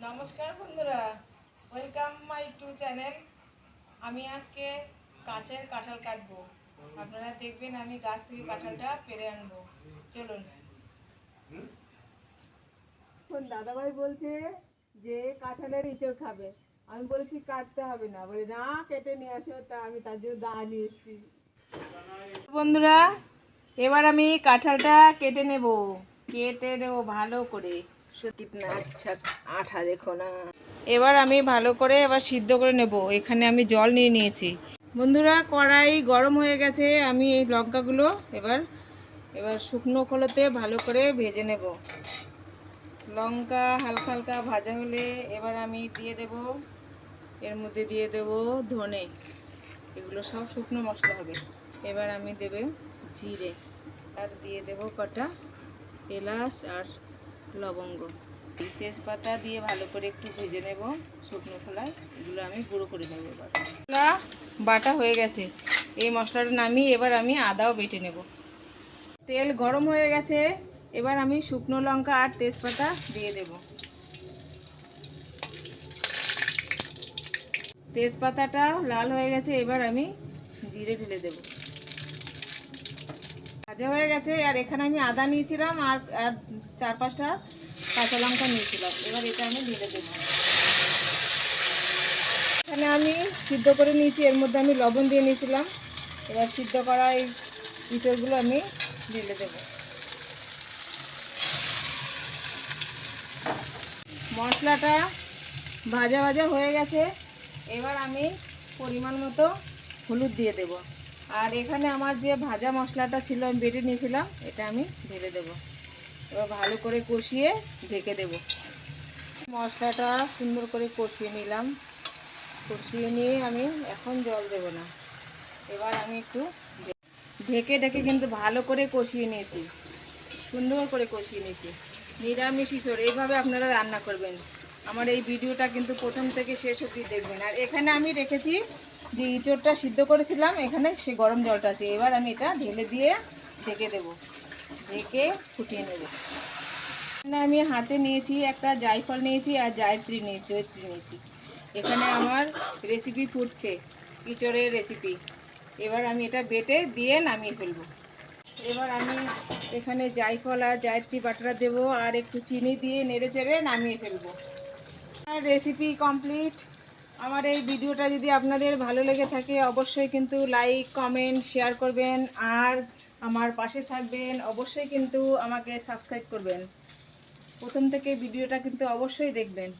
নমস্কার বন্ধুরা, welcome my to channel. আমি আজকে কাঁচের কাঁঠাল কাটবো। আপনারা দেখবেন আমি গাছ থেকে কাঁঠালটা পেড়ে আনবো। চলুন। এখন দাদাভাই বলছে যে কাঁঠালের ইঁচড় খাবে। আমি বলেছি কাটতে হবে না, বলে না কেটে নিয়ে আসো। তা আমি তার জন্য দা নিয়ে এসেছি। বন্ধুরা, এবার আমি কাঁঠালটা কেটে নেব ভালো করে। কিতনা আচ্ছা আঠা দেখো না। এবার আমি ভালো করে সিদ্ধ করে নেব। এখানে আমি জল নিয়ে নিয়েছি। বন্ধুরা, কড়াই গরম হয়ে গেছে। আমি এই লঙ্কাগুলো এবার শুকনো খোলাতে ভালো করে ভেজে নেব। লঙ্কা হালকা হালকা ভাজা হলে এবার আমি দিয়ে দেব, এর মধ্যে দিয়ে দেব ধনে। এগুলো সব শুকনো মশলা হবে। এবার আমি দেবে জিরে, আর দিয়ে দেব কটা এলাচ আর লবঙ্গ, তেজপাতা দিয়ে ভালো করে একটু ভেজে নেব শুকনো খোলায়। এগুলো আমি গুঁড়ো করে নেব। এবার মশলা বাটা হয়ে গেছে। এই মশলাটা নামিয়ে এবার আমি আদাও বেটে নেব। তেল গরম হয়ে গেছে। এবার আমি শুকনো লঙ্কা আর তেজপাতা দিয়ে দেব। তেজপাতাটা লাল হয়ে গেছে। এবার আমি জিরে ঢেলে দেব। ভাজা হয়ে গেছে। আর এখানে আমি আদা নিয়েছিলাম আর 4-5টা কাঁচা লঙ্কা নিয়েছিলাম। এবার এটা আমি ঢেলে দেব। এখানে আমি সিদ্ধ করে নিয়েছি, এর মধ্যে আমি লবণ দিয়ে নিয়েছিলাম। এবার সিদ্ধ করা এই ইঁচড়গুলো আমি ঢেলে দেব। মশলাটা ভাজা ভাজা হয়ে গেছে। এবার আমি পরিমাণ মতো হলুদ দিয়ে দেব। আর এখানে আমার যে ভাজা মশলাটা ছিল আমি বেটে নিয়েছিলাম, এটা আমি ঢেলে দেব। এবার ভালো করে কষিয়ে ঢেকে দেব। মশলাটা সুন্দর করে কষিয়ে নিলাম। কষিয়ে নিয়ে আমি এখন জল দেব না। এবার আমি একটু ঢেকে ঢেকে কিন্তু ভালো করে কষিয়ে নিয়েছি, সুন্দর করে কষিয়ে নিয়েছি। নিরামিষ ইঁচড় এইভাবে আপনারা রান্না করবেন। আমার এই ভিডিওটা কিন্তু প্রথম থেকে শেষ অবধি দেখবেন। আর এখানে আমি রেখেছি যে ইঁচড়টা সিদ্ধ করেছিলাম, এখানে সে গরম জলটা আছে। এবার আমি এটা ঢেলে দিয়ে ঢেকে দেব, ঢেকে ফুটিয়ে নেব। এখানে আমি হাতে নিয়েছি একটা জায়ফল নিয়েছি আর জয়িত্রী নিয়েছি। এখানে আমার রেসিপি ফুটছে, ইঁচড়ের রেসিপি। এবার আমি এটা বেটে দিয়ে নামিয়ে ফেলবো। এবার আমি এখানে জায়ফল আর জয়িত্রী বাটাটা দেবো আর একটু চিনি দিয়ে নেড়ে চেড়ে নামিয়ে ফেলবো। আর রেসিপি কমপ্লিট। আমার এই ভিডিওটা যদি আপনাদের ভালো লেগে থাকে অবশ্যই কিন্তু লাইক কমেন্ট শেয়ার করবেন। আর আমার পাশে থাকবেন। অবশ্যই কিন্তু আমাকে সাবস্ক্রাইব করবেন। প্রথম থেকে ভিডিওটা কিন্তু অবশ্যই দেখবেন।